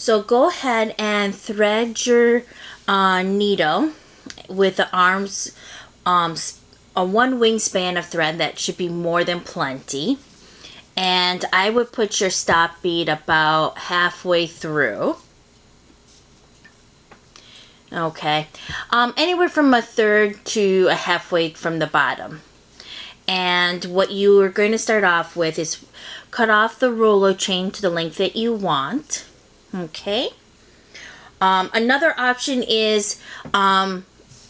So go ahead and thread your needle with the arms, a 1 wingspan of thread. That should be more than plenty. And I would put your stop bead about halfway through. Okay, anywhere from a third to a halfway from the bottom. And what you are going to start off with is cut off the Rolo chain to the length that you want. Okay. Another option is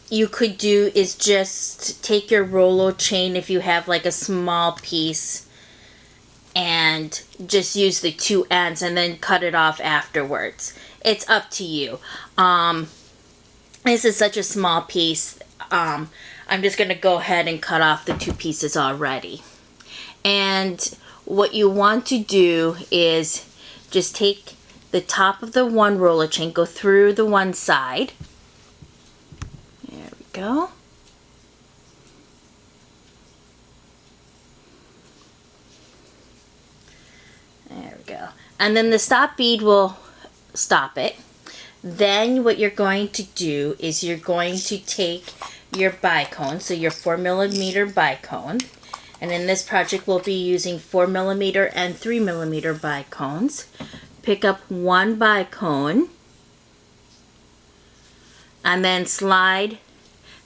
you could do is just take your Rolo chain if you have like a small piece and just use the 2 ends and then cut it off afterwards. It's up to you. This is such a small piece. I'm just going to go ahead and cut off the 2 pieces already. And what you want to do is just take the top of the 1 Rolo chain, go through the one side. There we go. There we go. And then the stop bead will stop it. Then what you're going to do is you're going to take your bicone, so your 4mm bicone, and in this project we'll be using 4mm and 3mm bicones. Pick up 1 bicone and then slide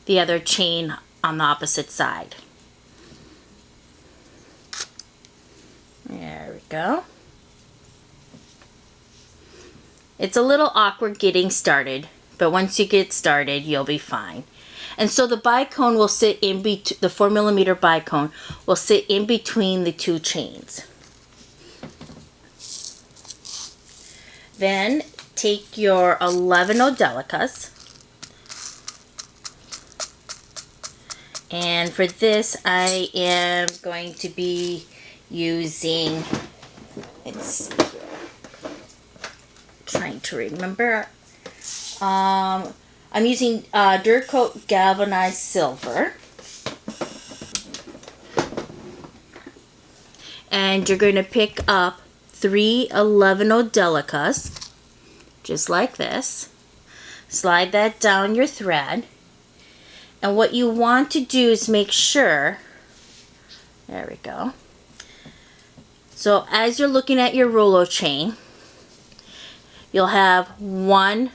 the other chain on the opposite side. There we go. It's a little awkward getting started, but once you get started, you'll be fine. And so the bicone will sit in between, the 4mm bicone will sit in between the 2 chains. Then take your 11 Delicas, and for this I am going to be using, trying to remember, I'm using Duracoat Galvinized Silver. And you're going to pick up 3 11 Delicas, just like this. Slide that down your thread. And what you want to do is make sure, there we go. So as you're looking at your Rolo chain, you'll have 1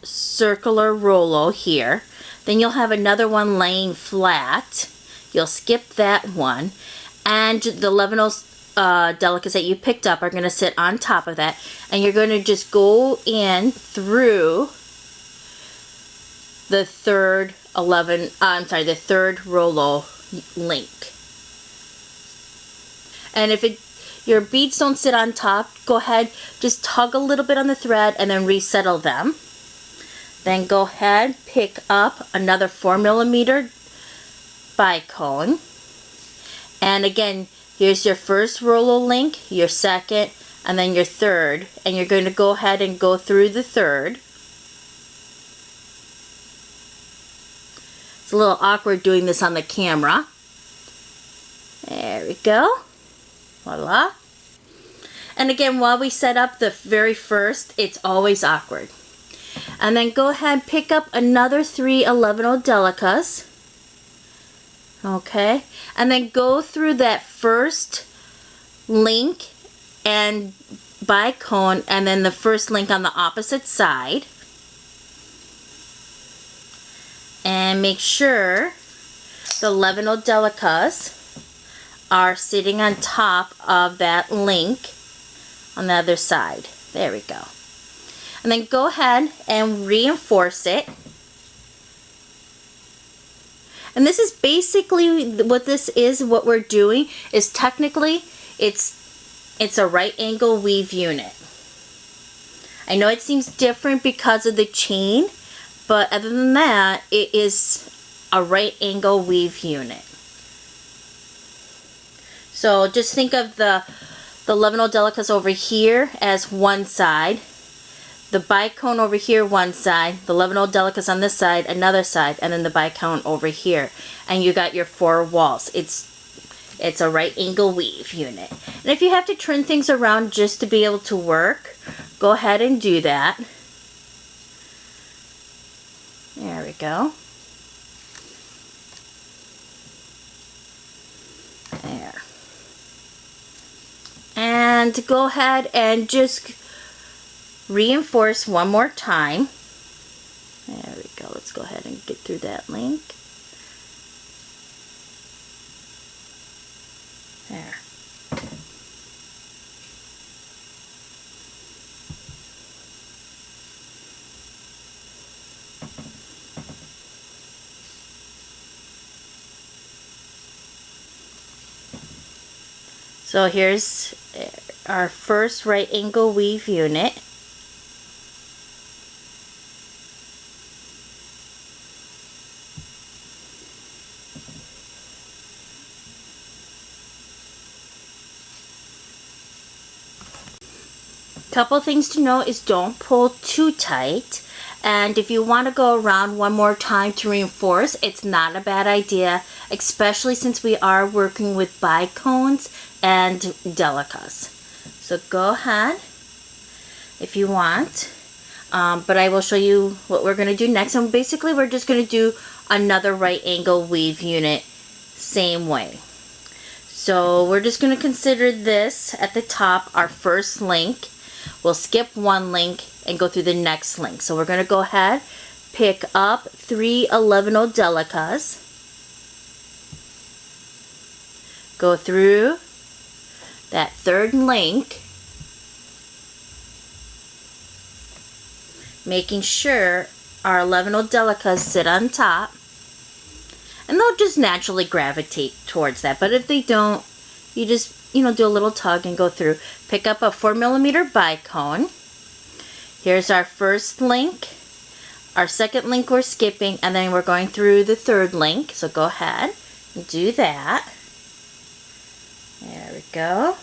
circular Rolo here. Then you'll have another one laying flat. You'll skip that one. And the 11 Delicas that you picked up are going to sit on top of that. And you're going to just go in through the third the third Rolo link. And if your beads don't sit on top, go ahead, just tug a little bit on the thread and then resettle them. Then go ahead, pick up another 4mm bicone. And again, here's your first Rolo link, your second, and then your third. And you're going to go ahead and go through the third. It's a little awkward doing this on the camera. There we go. Voila. And again, while we set up the very first, it's always awkward. And then go ahead, pick up another 3 11 Delicas. Okay. And then go through that first link and bicone, and then the first link on the opposite side. And make sure the 11 Delicas are sitting on top of that link on the other side. There we go. And then go ahead and reinforce it. And this is basically what this is, what we're doing is technically it's a right angle weave unit. I know it seems different because of the chain, but other than that, it is a right angle weave unit. So just think of the 11 Delicas over here as one side, the bicone over here one side, the 11 Delicas on this side, another side, and then the bicone over here. And you got your 4 walls. It's a right angle weave unit. And if you have to turn things around just to be able to work, go ahead and do that. There we go. There. And go ahead and just reinforce one more time. There we go. Let's go ahead and get through that link. There. So here's our first right angle weave unit. Couple things to note is don't pull too tight, and if you want to go around one more time to reinforce, it's not a bad idea, especially since we are working with Bicones and Delicas. So go ahead if you want, but I will show you what we're going to do next. And basically we're just going to do another right angle weave unit same way. So we're just going to consider this at the top our first link. We'll skip one link and go through the next link. So we're going to go ahead, pick up 3 11-0 Delicas, go through that third link, making sure our 11-0 Delicas sit on top, and they'll just naturally gravitate towards that. But if they don't, you just do a little tug and go through. Pick up a 4mm bicone. Here's our first link. Our second link we're skipping, and then we're going through the third link. So go ahead and do that. There we go.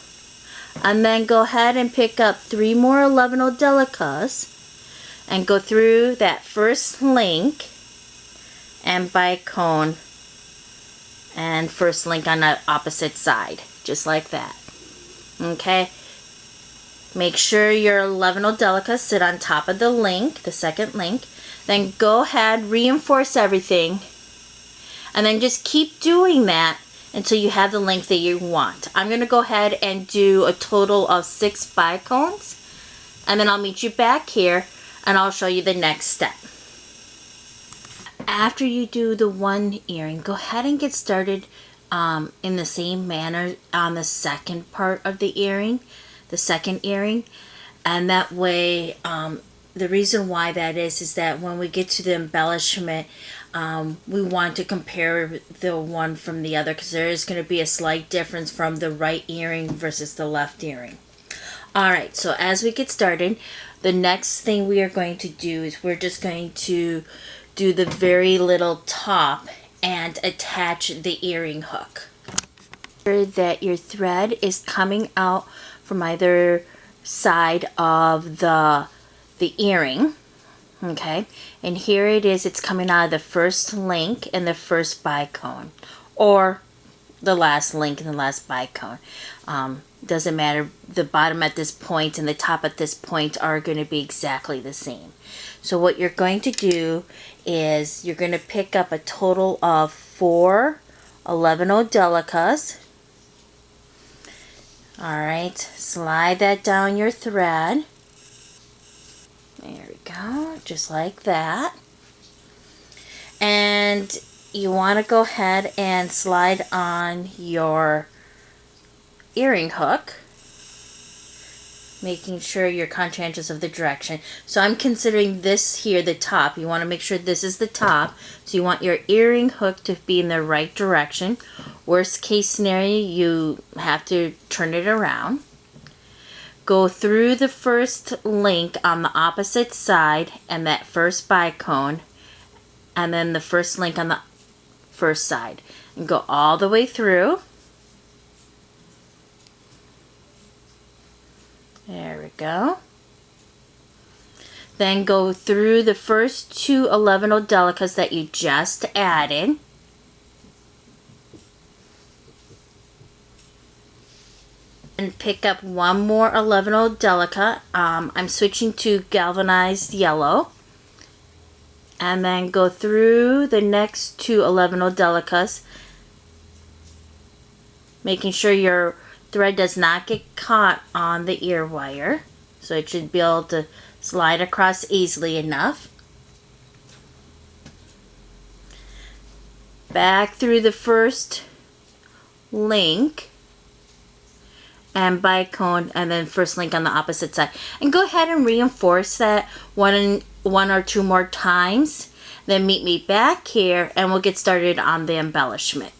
And then go ahead and pick up 3 more 11-0 Delicas and go through that first link and bicone and first link on the opposite side, just like that. Okay, make sure your 11-0 Delicas sit on top of the link, the second link. Then go ahead, reinforce everything, and then just keep doing that until you have the length that you want. I'm going to go ahead and do a total of 6 bicones, and then I'll meet you back here and I'll show you the next step. After you do the one earring, go ahead and get started in the same manner on the second part of the earring, the second earring, and that way the reason why that is that when we get to the embellishment, we want to compare the one from the other, because there is going to be a slight difference from the right earring versus the left earring. Alright, so as we get started, the next thing we are going to do is we're just going to do the very little top and attach the earring hook. Make sure that your thread is coming out from either side of the earring. Okay, and here it is, it's coming out of the first link and the first bicone, or the last link and the last bicone. Doesn't matter, the bottom at this point and the top at this point are going to be exactly the same. So what you're going to do is you're going to pick up a total of 4 11-0 Delicas. Alright, slide that down your thread. There we go, just like that. And you want to go ahead and slide on your earring hook, making sure you're conscientious of the direction. So I'm considering this here the top. You want to make sure this is the top. So you want your earring hook to be in the right direction. Worst case scenario, you have to turn it around. Go through the first link on the opposite side and that first bicone, and then the first link on the first side, and go all the way through. There we go. Then go through the first 2 11-0 Delicas that you just added. And pick up one more 11 Delica. I'm switching to Galvinized Yellow. And then go through the next two 11 Delicas, making sure your thread does not get caught on the ear wire. So it should be able to slide across easily enough. Back through the first link and bicone, and then first link on the opposite side. And go ahead and reinforce that one or two more times. Then meet me back here and we'll get started on the embellishment.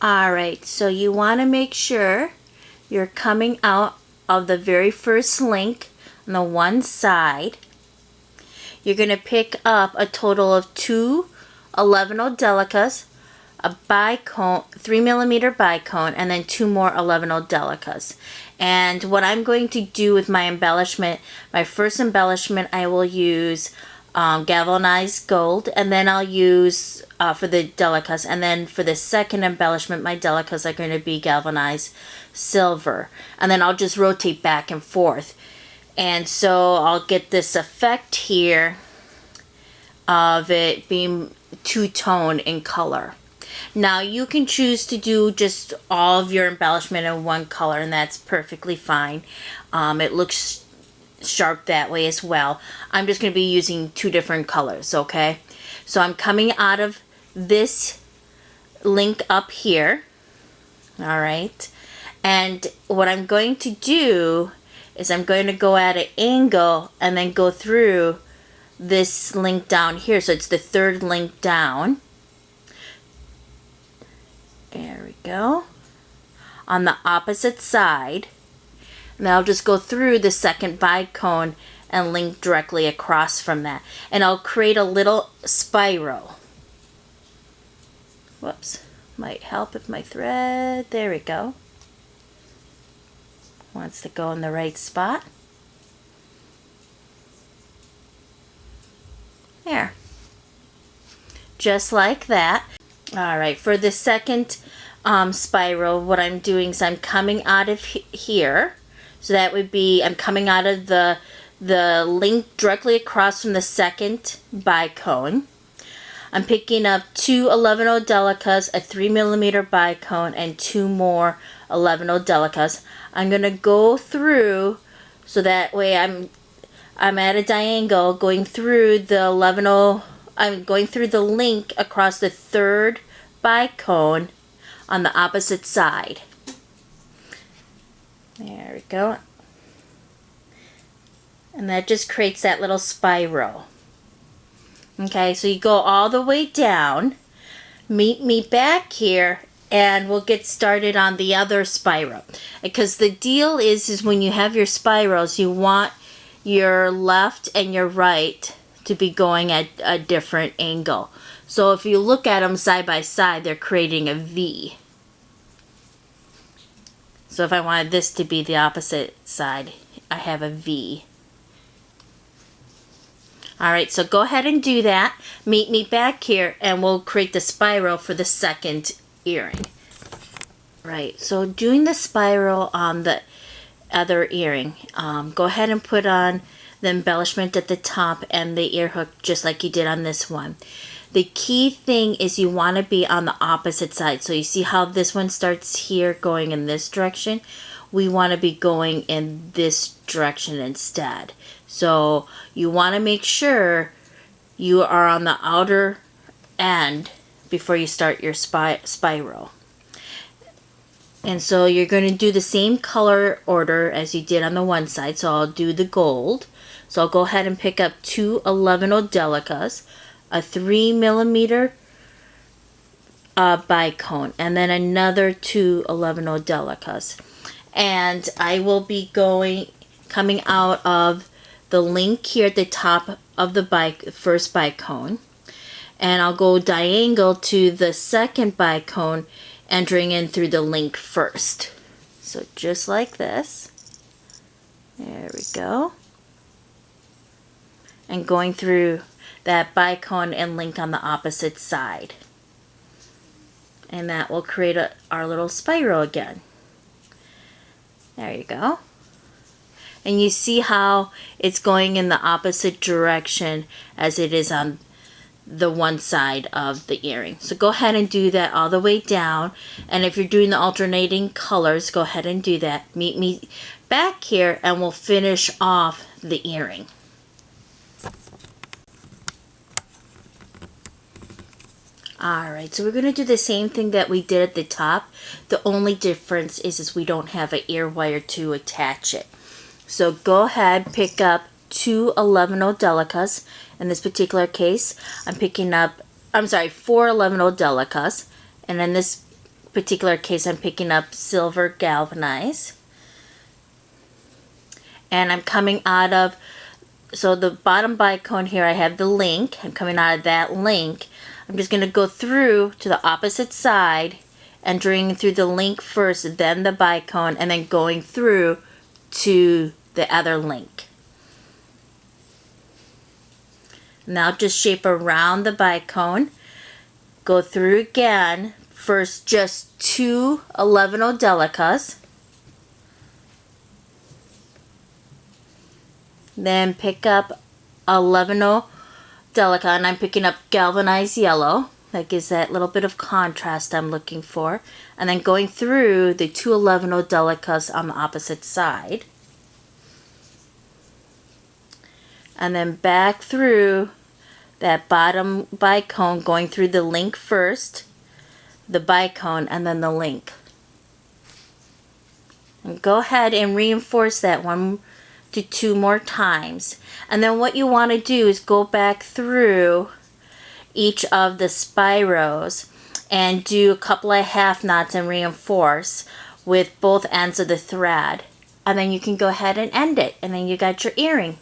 Alright, so you want to make sure you're coming out of the very first link on the one side. You're going to pick up a total of two 11 Delicas, a bicone, 3mm bicone, and then two more 11 Delicas. And what I'm going to do with my embellishment, my first embellishment, I will use galvanized gold, and then I'll use for the Delicas, and then for the second embellishment, my Delicas are going to be galvanized silver, and then I'll just rotate back and forth. And so I'll get this effect here of it being two-tone in color. Now you can choose to do just all of your embellishment in one color, and that's perfectly fine. It looks sharp that way as well. I'm just going to be using two different colors, okay? So I'm coming out of this link up here, all right? And what I'm going to do is I'm going to go at an angle and then go through this link down here. So it's the third link down. There we go. On the opposite side. And I'll just go through the second bicone and link directly across from that. And I'll create a little spiral. Whoops. Might help if my thread, there we go. Wants to go in the right spot. There. Just like that. Alright, for the second spiral, what I'm doing is I'm coming out of here. So that would be, I'm coming out of the link directly across from the second bicone. I'm picking up two 11 Delicas, a 3mm bicone, and two more 11 Delicas. I'm going to go through, so that way I'm at a diagonal going through the I'm going through the link across the third bicone on the opposite side. There we go. And that just creates that little spiral. Okay, so you go all the way down, meet me back here, and we'll get started on the other spiral. Because the deal is when you have your spirals, you want your left and your right to be going at a different angle. So if you look at them side by side, they're creating a V. So if I wanted this to be the opposite side, I have a V. Alright, so go ahead and do that. Meet me back here and we'll create the spiral for the second earring. Right, so doing the spiral on the other earring, go ahead and put on the embellishment at the top and the ear hook just like you did on this one. The key thing is you want to be on the opposite side. So you see how this one starts here going in this direction? We want to be going in this direction instead. So you want to make sure you are on the outer end before you start your spiral. And so you're going to do the same color order as you did on the one side. So I'll do the gold. So I'll go ahead and pick up two 11 Delicas, a 3mm bicone, and then another two 11 Delicas. And I will be coming out of the link here at the top of the first bicone, and I'll go diagonal to the second bicone, entering in through the link first. So just like this. There we go. And going through that bicone and link on the opposite side. And that will create our little spiral again. There you go. And you see how it's going in the opposite direction as it is on the one side of the earring. So go ahead and do that all the way down. And if you're doing the alternating colors, go ahead and do that. Meet me back here and we'll finish off the earring. Alright, so we're going to do the same thing that we did at the top. The only difference is we don't have an ear wire to attach it. So go ahead, pick up 2 11-0 Delicas. In this particular case, I'm picking up, 4 11-0 Delicas. And in this particular case, I'm picking up silver galvanized. And I'm coming out of, so the bottom bicone here, I have the link. I'm coming out of that link. I'm just going to go through to the opposite side, entering through the link first, then the bicone, and then going through to the other link. Now just shape around the bicone, go through again, first just 2 11-0 Delicas, then pick up 11-0 Delica, and I'm picking up galvanized yellow. That gives that little bit of contrast I'm looking for. And then going through the 2 11-0 Delicas on the opposite side. And then back through that bottom bicone, going through the link first, the bicone, and then the link. And go ahead and reinforce that 1 to 2 more times. And then what you want to do is go back through each of the spiros and do a couple of half knots and reinforce with both ends of the thread. And then you can go ahead and end it, and then you got your earring.